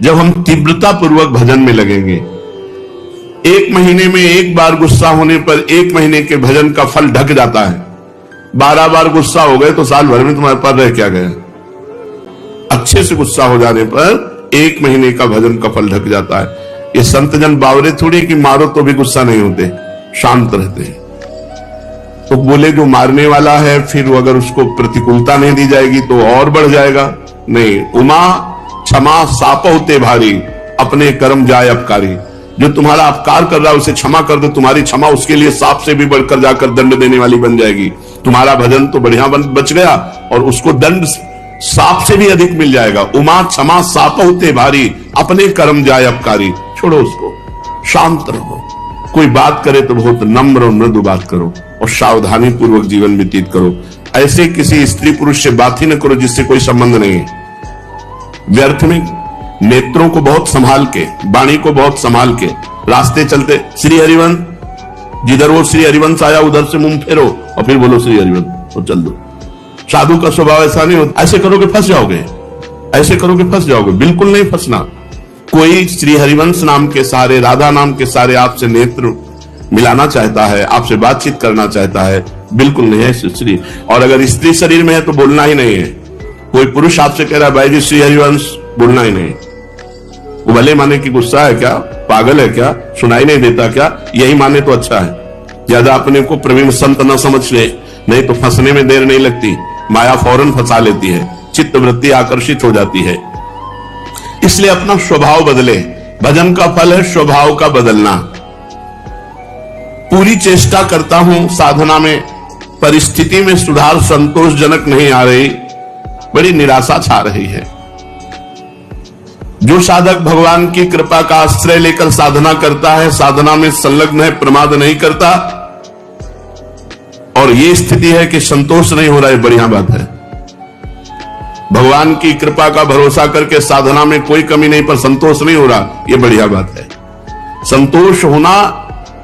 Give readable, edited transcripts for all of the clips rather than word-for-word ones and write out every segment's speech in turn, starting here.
जब हम तीव्रता पूर्वक भजन में लगेंगे, एक महीने में एक बार गुस्सा होने पर एक महीने के भजन का फल ढक जाता है। 12 बार गुस्सा हो गए तो साल भर में तुम्हारे पास रह क्या गया। अच्छे से गुस्सा हो जाने पर एक महीने का भजन का फल ढक जाता है। ये संत जन बावरे थोड़ी कि मारो तो भी गुस्सा नहीं होते, शांत रहते हैं। तो बोले जो मारने वाला है फिर अगर उसको प्रतिकूलता नहीं दी जाएगी तो और बढ़ जाएगा। नहीं, उमा क्षमा साप होते भारी, अपने कर्म जाए अपकारी। जो तुम्हारा अपकार कर रहा है उसे क्षमा कर दो, तुम्हारी क्षमा उसके लिए सांप से भी बढ़कर जाकर दंड देने वाली बन जाएगी। तुम्हारा भजन तो बढ़िया बच गया और उसको दंड सांप से भी अधिक मिल जाएगा। उमा क्षमा साप होते भारी, अपने कर्म जाए अपकारी। छोड़ो उसको, शांत रहो। कोई बात करे तो बहुत नम्र और मृदु बात करो और सावधानी पूर्वक जीवन व्यतीत करो। ऐसे किसी स्त्री पुरुष से बात ही न करो जिससे कोई संबंध नहीं है। व्यर्थ में नेत्रों को बहुत संभाल के, वाणी को बहुत संभाल के रास्ते चलते, श्री हरिवंश, जिधर वो श्री हरिवंश आया उधर से मुंह फेरो और फिर बोलो श्री हरिवंश और चल दो। साधु का स्वभाव ऐसा नहीं होता। ऐसे करोगे फंस जाओगे, ऐसे करोगे फंस जाओगे। बिल्कुल नहीं फंसना। कोई श्री हरिवंश नाम के सहारे, राधा नाम के सहारे आपसे नेत्र मिलाना चाहता है, आपसे बातचीत करना चाहता है, बिल्कुल नहीं है श्री। और अगर स्त्री शरीर में है तो बोलना ही नहीं है। कोई पुरुष आपसे कह रहा है भाई जी श्री हरिवंश, बोलना ही नहीं। वो भले माने कि गुस्सा है क्या, पागल है क्या, सुनाई नहीं देता क्या, यही माने तो अच्छा है। ज्यादा अपने को प्रवीण संत न समझ ले, नहीं तो फंसने में देर नहीं लगती। माया फौरन फंसा लेती है, चित्त वृत्ति आकर्षित हो जाती है। इसलिए अपना स्वभाव बदले। भजन का फल है स्वभाव का बदलना। पूरी चेष्टा करता हूं साधना में, परिस्थिति में सुधार संतोषजनक नहीं आ रही, बड़ी निराशा छा रही है। जो साधक भगवान की कृपा का आश्रय लेकर साधना करता है, साधना में संलग्न है, प्रमाद नहीं करता, और ये स्थिति है कि संतोष नहीं हो रहा है, बढ़िया बात है। भगवान की कृपा का भरोसा करके साधना में कोई कमी नहीं पर संतोष नहीं हो रहा, ये बढ़िया बात है। संतोष होना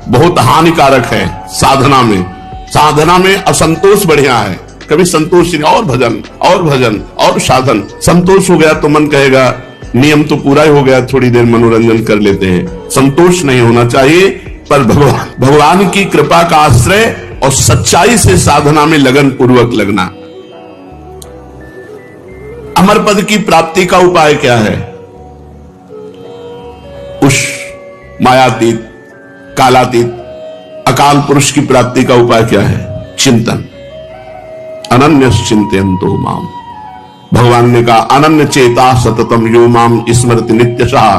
बहुत हानिकारक है साधना में। साधना में असंतोष बढ़िया है। कभी संतोष और भजन और भजन और साधन, संतोष हो गया तो मन कहेगा नियम तो पूरा ही हो गया, थोड़ी देर मनोरंजन कर लेते हैं। संतोष नहीं होना चाहिए, पर भगवान की कृपा का आश्रय और सच्चाई से साधना में लगन पूर्वक लगना। अमर पद की प्राप्ति का उपाय क्या है? उस मायातीत, कालातीत, अकाल पुरुष की प्राप्ति का उपाय क्या है? चिंतन। अनन्य चिंतयन्तो माम। भगवान ने कहा अनन्य चेता सततम यो माम स्मृति नित्यशः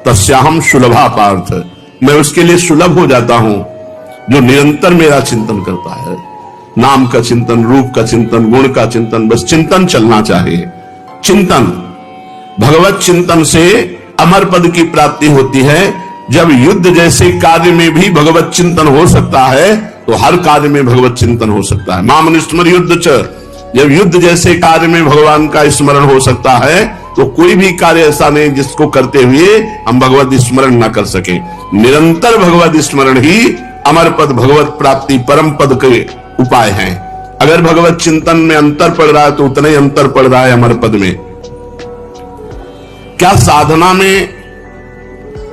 तस्याहम सुलभा पार्थ। मैं उसके लिए सुलभ हो जाता हूं जो निरंतर मेरा चिंतन करता है। नाम का चिंतन, रूप का चिंतन, गुण का चिंतन, बस चिंतन चलना चाहिए। चिंतन, भगवत चिंतन से अमर पद की प्राप्ति होती है। जब युद्ध जैसे कार्य में भी भगवत चिंतन हो सकता है तो हर कार्य में भगवत चिंतन हो सकता है। माम अनुस्मर युद्ध च। जब युद्ध जैसे कार्य में भगवान का स्मरण हो सकता है तो कोई भी कार्य ऐसा नहीं जिसको करते हुए हम भगवत स्मरण ना कर सके। निरंतर भगवत स्मरण ही अमर पद, भगवत प्राप्ति, परम पद के उपाय हैं। अगर भगवत चिंतन में अंतर पड़ रहा है तो उतना ही अंतर पड़ रहा है अमर पद में। क्या साधना में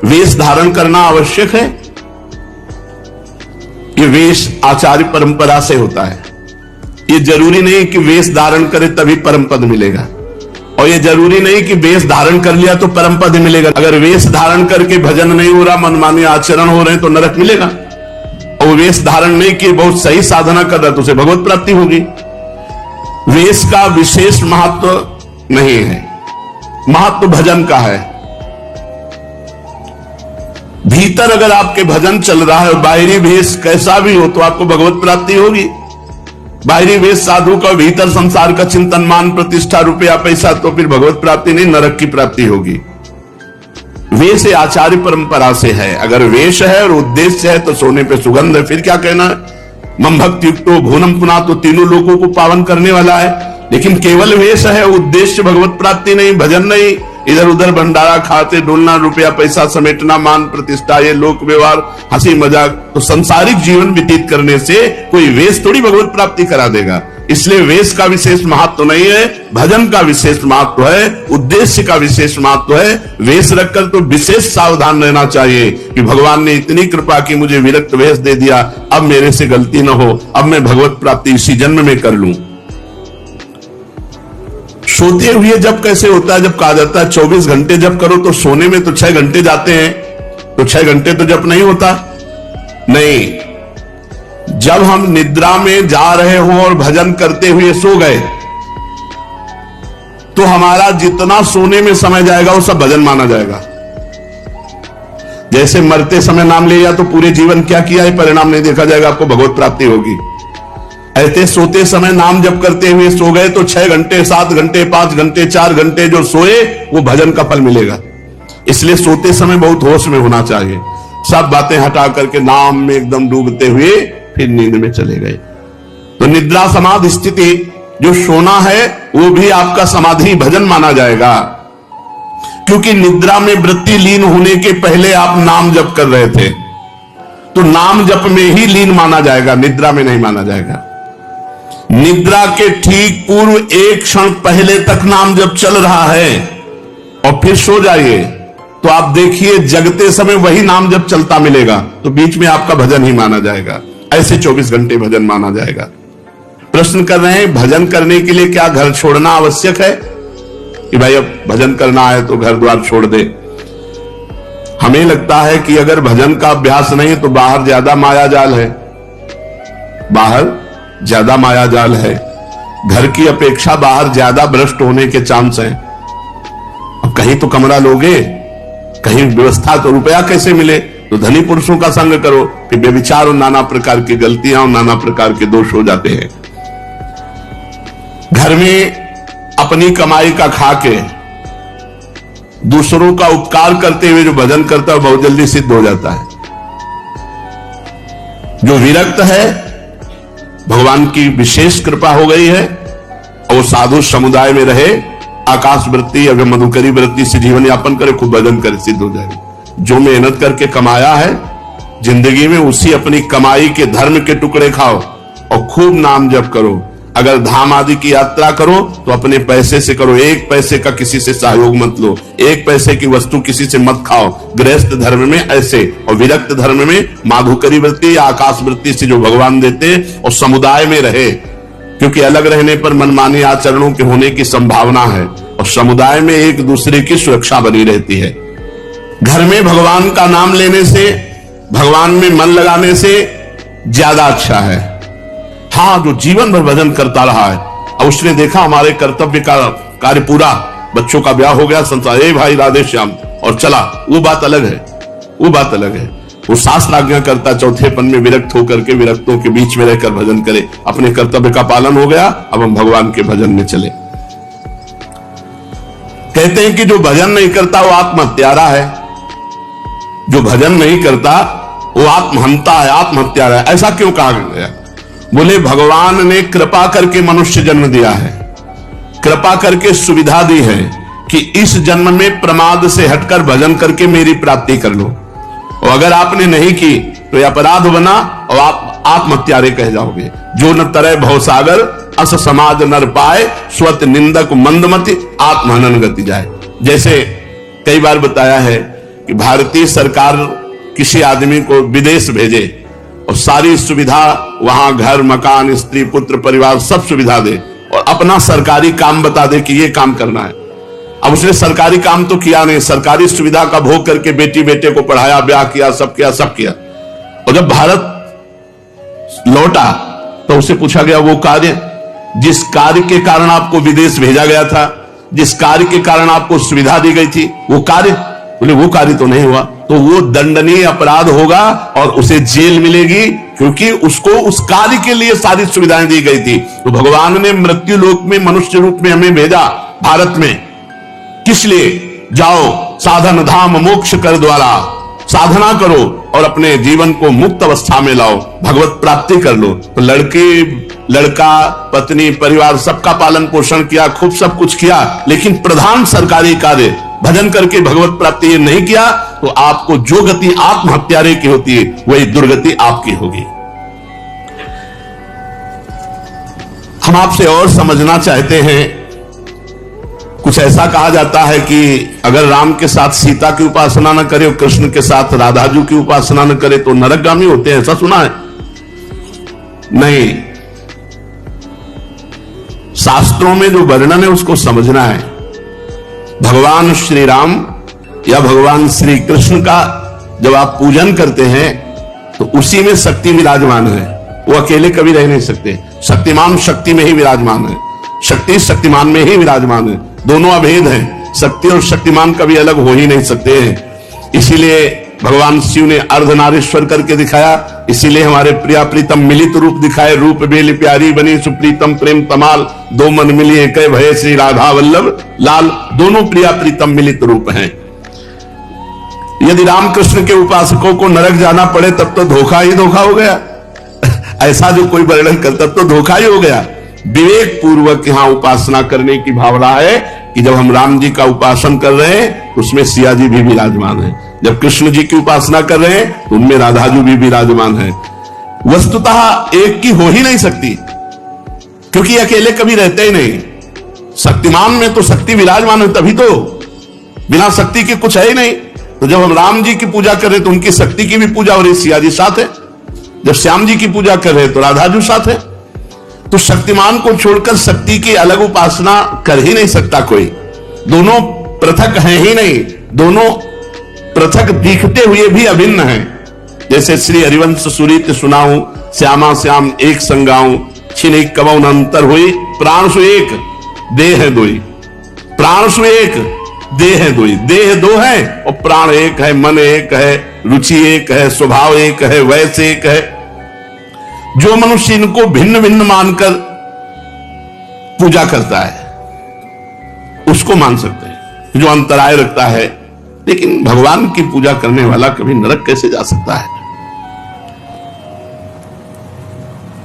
वेश धारण करना आवश्यक है? ये वेश आचार्य परंपरा से होता है। ये जरूरी नहीं कि वेश धारण करे तभी परम पद मिलेगा, और ये जरूरी नहीं कि वेश धारण कर लिया तो परम पद मिलेगा। अगर वेश धारण करके भजन नहीं हो रहा, मनमानी आचरण हो रहे हैं तो नरक मिलेगा। और वेश धारण नहीं किए, बहुत सही साधना कर रहा है तो उसे भगवत प्राप्ति होगी। वेश का विशेष महत्व नहीं है, महत्व भजन का है। भीतर अगर आपके भजन चल रहा है और बाहरी वेश कैसा भी हो तो आपको भगवत प्राप्ति होगी। बाहरी वेश साधु का, भीतर संसार का चिंतन, मान प्रतिष्ठा, रुपया पैसा, तो फिर भगवत प्राप्ति नहीं, नरक की प्राप्ति होगी। वेश आचार्य परंपरा से है। अगर वेश है और उद्देश्य है तो सोने पे सुगंध है, फिर क्या कहना है। मम भक्ति युक्तो भुवनम पुना, तो तीनों लोगों को पावन करने वाला है। लेकिन केवल वेश है, उद्देश्य भगवत प्राप्ति नहीं, भजन नहीं, इधर उधर भंडारा खाते डोलना, रुपया पैसा समेटना, मान प्रतिष्ठा, ये लोक व्यवहार, हंसी मजाक, तो संसारिक जीवन व्यतीत करने से कोई वेश थोड़ी भगवत प्राप्ति करा देगा। इसलिए वेश का विशेष महत्व नहीं है, भजन का विशेष महत्व है, उद्देश्य का विशेष महत्व है। वेश रखकर तो विशेष सावधान रहना चाहिए कि भगवान ने इतनी कृपा की, मुझे विरक्त वेश दे दिया, अब मेरे से गलती न हो, अब मैं भगवत प्राप्ति इसी जन्म में कर लूं। सोते हुए जब कैसे होता है? जब कहा जाता है 24 घंटे जप करो, तो सोने में तो 6 घंटे जाते हैं, तो 6 घंटे तो जप नहीं होता। नहीं, जब हम निद्रा में जा रहे हो और भजन करते हुए सो गए, तो हमारा जितना सोने में समय जाएगा वो सब भजन माना जाएगा। जैसे मरते समय नाम लिया तो पूरे जीवन क्या किया है परिणाम नहीं देखा जाएगा, आपको भगवत प्राप्ति होगी। ऐसे सोते समय नाम जप करते हुए सो गए तो 6 घंटे, 7 घंटे, 5 घंटे, 4 घंटे जो सोए वो भजन का फल मिलेगा। इसलिए सोते समय बहुत होश में होना चाहिए, सब बातें हटा करके नाम में एकदम डूबते हुए फिर नींद में चले गए। तो निद्रा समाधि स्थिति, जो सोना है वो भी आपका समाधि भजन माना जाएगा, क्योंकि निद्रा में वृत्ति लीन होने के पहले आप नाम जप कर रहे थे, तो नाम जप में ही लीन माना जाएगा, निद्रा में नहीं माना जाएगा। निद्रा के ठीक पूर्व 1 क्षण पहले तक नाम जप चल रहा है और फिर सो जाइए, तो आप देखिए जगते समय वही नाम जप चलता मिलेगा, तो बीच में आपका भजन ही माना जाएगा। ऐसे 24 घंटे भजन माना जाएगा। प्रश्न कर रहे हैं, भजन करने के लिए क्या घर छोड़ना आवश्यक है? कि भाई अब भजन करना है तो घर द्वार छोड़ दे। हमें लगता है कि अगर भजन का अभ्यास नहीं तो बाहर ज्यादा माया जाल है, बाहर ज्यादा माया जाल है, घर की अपेक्षा बाहर ज्यादा भ्रष्ट होने के चांस हैं। अब कहीं तो कमरा लोगे, कहीं व्यवस्था, तो रुपया कैसे मिले? तो धनी पुरुषों का संग करो, फिर बेविचार और नाना प्रकार की गलतियां और नाना प्रकार के दोष हो जाते हैं। घर में अपनी कमाई का खा के दूसरों का उपकार करते हुए जो भजन करता है बहुत जल्दी सिद्ध हो जाता है। जो विरक्त है, भगवान की विशेष कृपा हो गई है और साधु समुदाय में रहे, आकाश वृत्ति या मधुकरी वृत्ति से जीवन यापन करे, खूब भजन करे, सिद्ध हो जाएगा। जो मेहनत करके कमाया है जिंदगी में, उसी अपनी कमाई के धर्म के टुकड़े खाओ और खूब नाम जप करो। अगर धाम आदि की यात्रा करो तो अपने पैसे से करो, 1 पैसे का किसी से सहयोग मत लो, 1 पैसे की वस्तु किसी से मत खाओ। गृहस्थ धर्म में ऐसे, और विरक्त धर्म में माधुकरी वृत्ति या आकाश वृत्ति से जो भगवान देते, और समुदाय में रहे, क्योंकि अलग रहने पर मनमानी आचरणों के होने की संभावना है, और समुदाय में एक दूसरे की सुरक्षा बनी रहती है। घर में भगवान का नाम लेने से, भगवान में मन लगाने से ज्यादा अच्छा है। हाँ, जो जीवन भर भजन करता रहा है और उसने देखा हमारे कर्तव्य का कार्य पूरा, बच्चों का ब्याह हो गया, संसार, ए भाई राधे श्याम, और चला, वो बात अलग है, वो बात अलग है। वो शास्त्र आज्ञा करता चौथेपन में विरक्त होकर के विरक्तों के बीच में रहकर भजन करे, अपने कर्तव्य का पालन हो गया, अब हम भगवान के भजन में चले। कहते हैं कि जो भजन नहीं करता वो आत्महत्यारा है, जो भजन नहीं करता वो आत्महंता है, आत्महत्यारा है। ऐसा क्यों कहा गया? बोले भगवान ने कृपा करके मनुष्य जन्म दिया है, कृपा करके सुविधा दी है कि इस जन्म में प्रमाद से हटकर भजन करके मेरी प्राप्ति कर लो, और अगर आपने नहीं की तो यह अपराध बना और आप आत्महत्यारे कह जाओगे। जो न तरह भवसागर अस समाज नर पाए, स्वत निंदक मंदमति आत्महनन गति जाए। जैसे कई बार बताया है कि भारतीय सरकार किसी आदमी को विदेश भेजे और सारी सुविधा वहां, घर मकान स्त्री पुत्र परिवार सब सुविधा दे, और अपना सरकारी काम बता दे कि ये काम करना है। अब उसने सरकारी काम तो किया नहीं, सरकारी सुविधा का भोग करके बेटी बेटे को पढ़ाया, ब्याह किया, सब किया, सब किया, और जब भारत लौटा तो उसे पूछा गया वो कार्य, जिस कार्य के कारण आपको विदेश भेजा गया था, जिस कार्य के कारण आपको सुविधा दी गई थी, वो कार्य? बोले वो कार्य तो नहीं हुआ, तो वो दंडनीय अपराध होगा और उसे जेल मिलेगी, क्योंकि उसको उस कार्य के लिए सारी सुविधाएं दी गई थी। तो भगवान ने मृत्यु लोक में मनुष्य रूप में हमें भेजा भारत में, किस लिए? जाओ साधन धाम मोक्ष कर द्वारा, साधना करो और अपने जीवन को मुक्त अवस्था में लाओ, भगवत प्राप्ति कर लो। तो लड़की, लड़का, पत्नी, परिवार सबका पालन पोषण किया, खूब सब कुछ किया, लेकिन प्रधान सरकारी कार्य भजन करके भगवत प्राप्ति ये नहीं किया, तो आपको जो गति आत्महत्यारे की होती है वही दुर्गति आपकी होगी। हम आपसे और समझना चाहते हैं। कुछ ऐसा कहा जाता है कि अगर राम के साथ सीता की उपासना न करे और कृष्ण के साथ राधाजू की उपासना न करे तो नरकगामी होते हैं, ऐसा सुना है? नहीं, शास्त्रों में जो वर्णन है उसको समझना है। भगवान श्री राम या भगवान श्री कृष्ण का जब आप पूजन करते हैं तो उसी में शक्ति विराजमान है, वो अकेले कभी रह नहीं सकते। शक्तिमान शक्ति में ही विराजमान है, शक्ति शक्तिमान में ही विराजमान है, दोनों अभेद हैं। शक्ति और शक्तिमान कभी अलग हो ही नहीं सकते हैं। इसीलिए भगवान शिव ने अर्धनारीश्वर करके दिखाया, इसीलिए हमारे प्रिया प्रीतम मिलित रूप दिखाए। रूप बेली प्यारी बनी सुप्रीतम प्रेम तमाल, दो मन मिली एक भय श्री राधा वल्लभ लाल। दोनों प्रिया प्रीतम मिलित रूप हैं। यदि रामकृष्ण के उपासकों को नरक जाना पड़े तब तो धोखा ही धोखा हो गया। ऐसा जो कोई वर्णन करता तो धोखा ही हो गया। विवेक पूर्वक यहां उपासना करने की भावना है कि जब हम राम जी का उपासन कर रहे हैं तो उसमें सिया जी भी विराजमान है, जब कृष्ण जी की उपासना कर रहे हैं तो उनमें राधाजू भी विराजमान है। वस्तुतः एक की हो ही नहीं सकती, क्योंकि अकेले कभी रहते ही नहीं। शक्तिमान में तो शक्ति विराजमान है, तभी तो, बिना शक्ति के कुछ है ही नहीं। तो जब हम राम जी की पूजा कर रहे हैं तो उनकी शक्ति की भी पूजा हो रही, सिया जी साथ है। जब श्याम जी की पूजा कर रहे हैं तो राधाजू साथ है। तो शक्तिमान को छोड़कर शक्ति की अलग उपासना कर ही नहीं सकता कोई। दोनों पृथक हैं ही नहीं, दोनों पृथक दिखते हुए भी अभिन्न हैं। जैसे श्री हरिवंश सुरीत सुनाऊं, श्यामा श्याम एक संगाऊं, छिन कवौन अंतर हुई, प्राण सु एक देह दोई। प्राण सु एक देह दोई, देह दो है और प्राण एक है, मन एक है, रुचि एक है, स्वभाव एक है, वैसे एक है। जो मनुष्य इनको भिन्न भिन्न मानकर पूजा करता है उसको मान सकते हैं, जो अंतराय रखता है। लेकिन भगवान की पूजा करने वाला कभी नरक कैसे जा सकता है?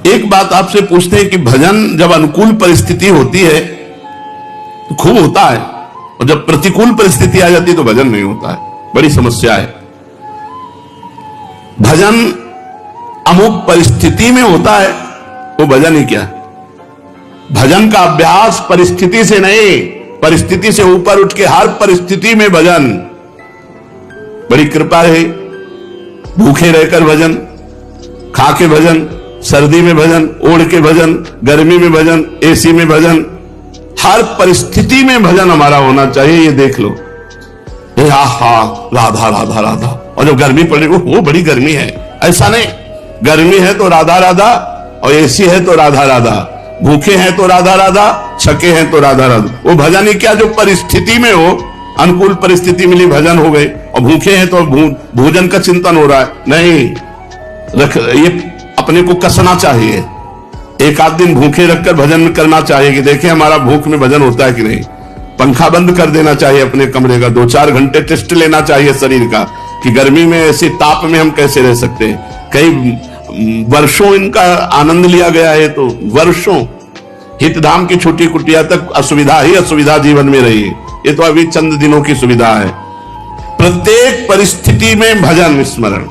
एक बात आपसे पूछते हैं कि भजन जब अनुकूल परिस्थिति होती है तो खूब होता है, और जब प्रतिकूल परिस्थिति आ जाती है तो भजन नहीं होता है। बड़ी समस्या है। भजन अमुक परिस्थिति में होता है, वो भजन ही क्या? भजन का अभ्यास परिस्थिति से नहीं, परिस्थिति से ऊपर उठ के हर परिस्थिति में भजन। बड़ी कृपा है। भूखे रहकर भजन, खा के भजन, सर्दी में भजन, ओढ़ के भजन, गर्मी में भजन, एसी में भजन, हर परिस्थिति में भजन हमारा होना चाहिए। ये देख लो, हा राधा राधा राधा, और जब गर्मी पड़े वो बड़ी गर्मी है, ऐसा नहीं। गर्मी है तो राधा राधा, और एसी है तो राधा राधा, भूखे हैं तो राधा राधा, छके हैं तो राधा राधा। वो भजन ही क्या जो परिस्थिति में हो, अनुकूल परिस्थिति मिली भजन हो गए, और भूखे हैं तो भोजन का चिंतन हो रहा है। नहीं, ये अपने को कसना चाहिए। एक आध दिन भूखे रखकर भजन करना चाहिए कि देखें हमारा भूख में भजन होता है कि नहीं। पंखा बंद कर देना चाहिए अपने कमरे का, 2-4 घंटे टेस्ट लेना चाहिए शरीर का कि गर्मी में ऐसे ताप में हम कैसे रह सकते हैं। कई वर्षों इनका आनंद लिया गया है, तो वर्षों हितधाम की छोटी कुटिया तक असुविधा ही असुविधा जीवन में रही है। ये तो अभी चंद दिनों की सुविधा है। प्रत्येक परिस्थिति में भजन स्मरण,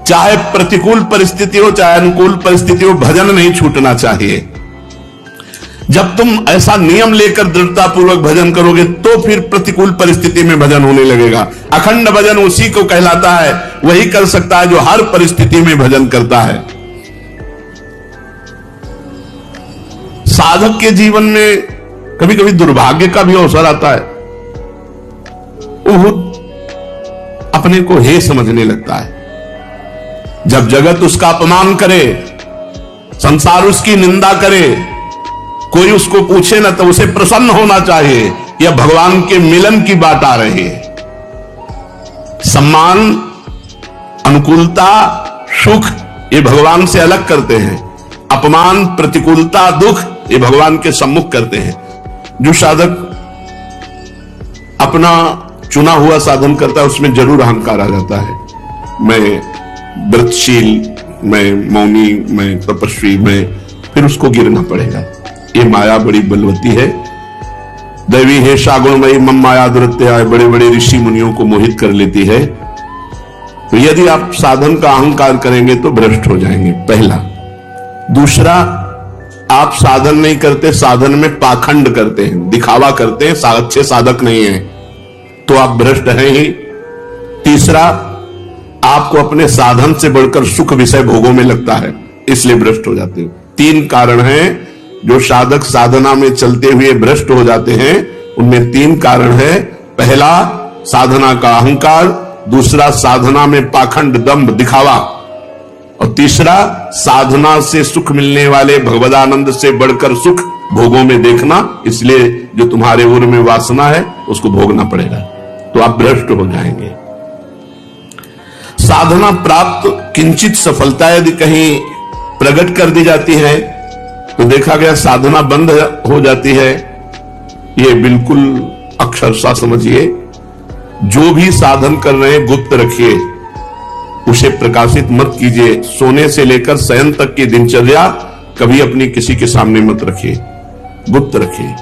चाहे प्रतिकूल परिस्थिति हो चाहे अनुकूल परिस्थिति हो, भजन नहीं छूटना चाहिए। जब तुम ऐसा नियम लेकर दृढ़ता पूर्वक भजन करोगे तो फिर प्रतिकूल परिस्थिति में भजन होने लगेगा। अखंड भजन उसी को कहलाता है, वही कर सकता है जो हर परिस्थिति में भजन करता है। साधक के जीवन में कभी कभी दुर्भाग्य का भी अवसर आता है। वो अपने को हे समझने लगता है। जब जगत उसका अपमान करे, संसार उसकी निंदा करे, कोई उसको पूछे ना, तो उसे प्रसन्न होना चाहिए, यह भगवान के मिलन की बात आ रही है। सम्मान, अनुकूलता, सुख ये भगवान से अलग करते हैं। अपमान, प्रतिकूलता, दुख ये भगवान के सम्मुख करते हैं। जो साधक अपना चुना हुआ साधन करता है उसमें जरूर अहंकार आ जाता है। मैं व्रतशील, मैं मौनी, मैं तपस्वी, मैं, फिर उसको गिरना पड़ेगा। ये माया बड़ी बलवती है। दैवी है शागुणमयी मम माया दुरत्या, बड़े बड़े ऋषि मुनियों को मोहित कर लेती है। तो यदि आप साधन का अहंकार करेंगे तो भ्रष्ट हो जाएंगे, पहला। दूसरा, आप साधन नहीं करते, साधन में पाखंड करते हैं, दिखावा करते हैं, अच्छे साधक नहीं हैं, तो आप भ्रष्ट हैं ही। तीसरा, आपको अपने साधन से बढ़कर सुख विषय भोगों में लगता है, इसलिए भ्रष्ट हो जाते हो। 3 कारण हैं जो साधक साधना में चलते हुए भ्रष्ट हो जाते हैं। उनमें 3 कारण है। पहला, साधना का अहंकार, दूसरा, साधना में पाखंड दंभ दिखावा, और तीसरा, साधना से सुख मिलने वाले भगवदानंद से बढ़कर सुख भोगों में देखना। इसलिए जो तुम्हारे उर में वासना है उसको भोगना पड़ेगा, तो आप भ्रष्ट हो जाएंगे। साधना प्राप्त किंचित सफलता यदि कहीं प्रकट कर दी जाती है तो देखा गया साधना बंद हो जाती है। ये बिल्कुल अक्षरशः समझिए, जो भी साधन कर रहे हैं गुप्त रखिए, उसे प्रकाशित मत कीजिए। सोने से लेकर शयन तक की दिनचर्या कभी अपनी किसी के सामने मत रखिए, गुप्त रखिए।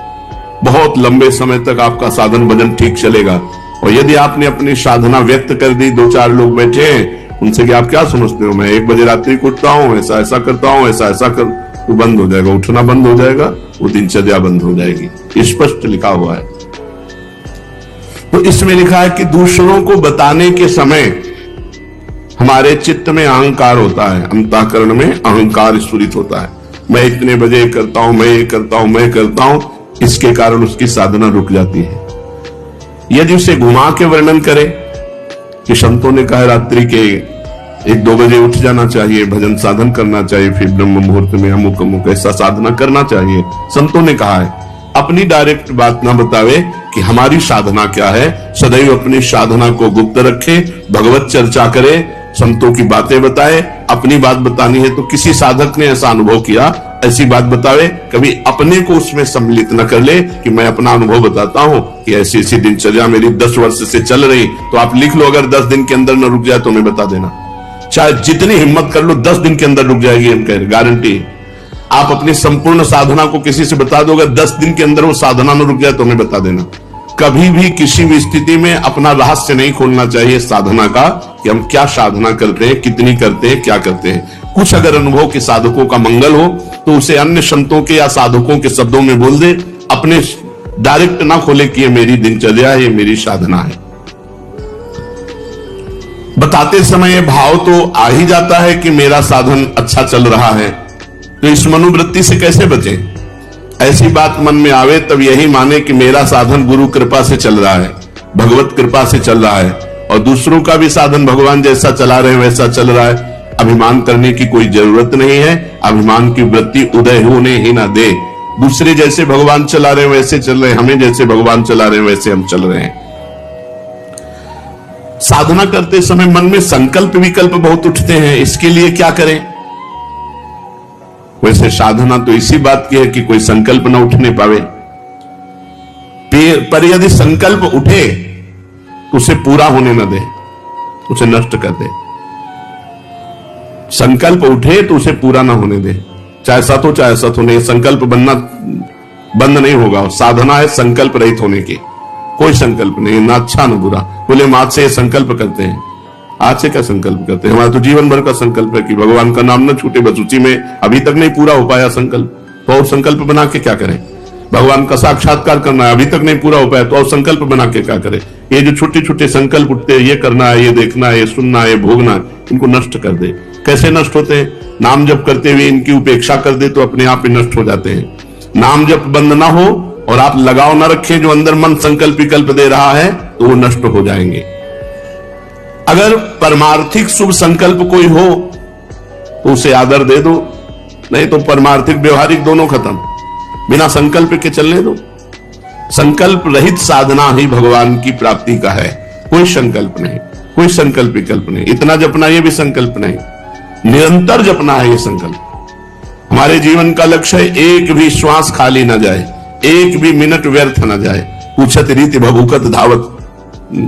बहुत लंबे समय तक आपका साधन भजन ठीक चलेगा। और यदि आपने अपनी साधना व्यक्त कर दी, 2-4 लोग बैठे हैं, उनसे कि आप क्या समझते हो, मैं 1 बजे रात्रि को उठता हूं, ऐसा ऐसा करता हूं, ऐसा ऐसा कर, तो बंद हो जाएगा, उठना बंद हो जाएगा, वो दिनचर्या बंद हो जाएगी। स्पष्ट लिखा हुआ है। तो इसमें लिखा है कि दूसरों को बताने के समय हमारे चित्त में अहंकार होता है, अंतःकरण में अहंकार स्फुरित होता है। मैं इतने बजे करता हूं, मैं ये करता हूं, मैं करता हूं, इसके कारण उसकी साधना रुक जाती है। यदि उसे घुमा के वर्णन करे कि संतों ने कहा रात्रि के 1-2 बजे उठ जाना चाहिए, भजन साधन करना चाहिए, फिर ब्रह्म मुहूर्त में अमुक अमुक ऐसा साधना करना चाहिए, संतों ने कहा है, अपनी डायरेक्ट बात ना बतावे कि हमारी साधना क्या है। सदैव अपनी साधना को गुप्त रखे, भगवत चर्चा करे, संतों की बातें बताए। अपनी बात बतानी है तो किसी साधक ने ऐसा अनुभव किया, ऐसी बात बतावे। कभी अपने को उसमें सम्मिलित न कर ले कि मैं अपना अनुभव बताता हूं कि ऐसी ऐसी दिनचर्या मेरी 10 वर्ष से चल रही, तो आप लिख लो, अगर 10 दिन के अंदर न रुक जाए तो मैं बता देना। चाहे जितनी हिम्मत कर लो, 10 दिन के अंदर रुक जाएगी, हम कह रहे, गारंटी। आप अपनी संपूर्ण साधना को किसी से बता दो, अगर 10 दिन के अंदर वो साधना न रुक जाए तो मैं बता देना। कभी भी किसी भी स्थिति में अपना रहस्य नहीं खोलना चाहिए साधना का, कि हम क्या साधना करते हैं, कितनी करते हैं, क्या करते हैं। कुछ अगर अनुभव के साधकों का मंगल हो तो उसे अन्य संतों के या साधकों के शब्दों में बोल दे, अपने डायरेक्ट ना खोले कि ये मेरी दिनचर्या है, ये मेरी साधना है। बताते समय भाव तो आ ही जाता है कि मेरा साधन अच्छा चल रहा है, तो इस मनोवृत्ति से कैसे बचे। ऐसी बात मन में आवे तब यही माने कि मेरा साधन गुरु कृपा से चल रहा है, भगवत कृपा से चल रहा है, और दूसरों का भी साधन भगवान जैसा चला रहे वैसा चल रहा है। अभिमान करने की कोई जरूरत नहीं है। अभिमान की वृत्ति उदय होने ही ना दे। दूसरे जैसे भगवान चला रहे वैसे चल रहे, हमें जैसे भगवान चला रहे वैसे हम चल रहे हैं। साधना करते समय मन में संकल्प विकल्प बहुत उठते हैं, इसके लिए क्या करें। वैसे साधना तो इसी बात की है कि कोई संकल्प न उठने पावे, पर यदि संकल्प उठे तो उसे पूरा होने न दे, उसे नष्ट कर दे। संकल्प उठे तो उसे पूरा ना होने दे, चाहे सत हो चाहे असत हो। नहीं, संकल्प बनना बंद नहीं होगा। साधना है संकल्प रहित होने की, कोई संकल्प नहीं, ना अच्छा ना बुरा। बोले हम आज से संकल्प करते हैं, आज से क्या संकल्प करते हैं, हमारा तो जीवन भर का संकल्प है कि भगवान का नाम न छूटे। बस उसी में अभी तक नहीं पूरा हो पाया संकल्प, तो और संकल्प बना के क्या करें। भगवान का साक्षात्कार करना है, अभी तक नहीं पूरा हो पाया, तो और संकल्प बना के क्या करें। ये जो छोटे छोटे संकल्प उठते हैं, ये करना है, ये देखना है, ये सुनना है, ये भोगना है, इनको नष्ट कर दे। कैसे नष्ट होते हैं। नाम जप करते हुए इनकी उपेक्षा कर दे तो अपने आप ही नष्ट हो जाते हैं। नाम जप बंद ना हो और आप लगाव ना रखें, जो अंदर मन संकल्प विकल्प दे रहा है, तो वो नष्ट हो जाएंगे। अगर परमार्थिक शुभ संकल्प कोई हो तो उसे आदर दे दो, नहीं तो परमार्थिक व्यवहारिक दोनों खत्म। बिना संकल्प के चलने दो। संकल्प रहित साधना ही भगवान की प्राप्ति का है। कोई संकल्प नहीं, कोई संकल्प विकल्प नहीं। इतना जपना ये भी संकल्प नहीं, निरंतर जपना है ये संकल्प। हमारे जीवन का लक्ष्य है एक भी श्वास खाली ना जाए, एक भी मिनट व्यर्थ ना जाए। पूछत रीति भभूकत धावत,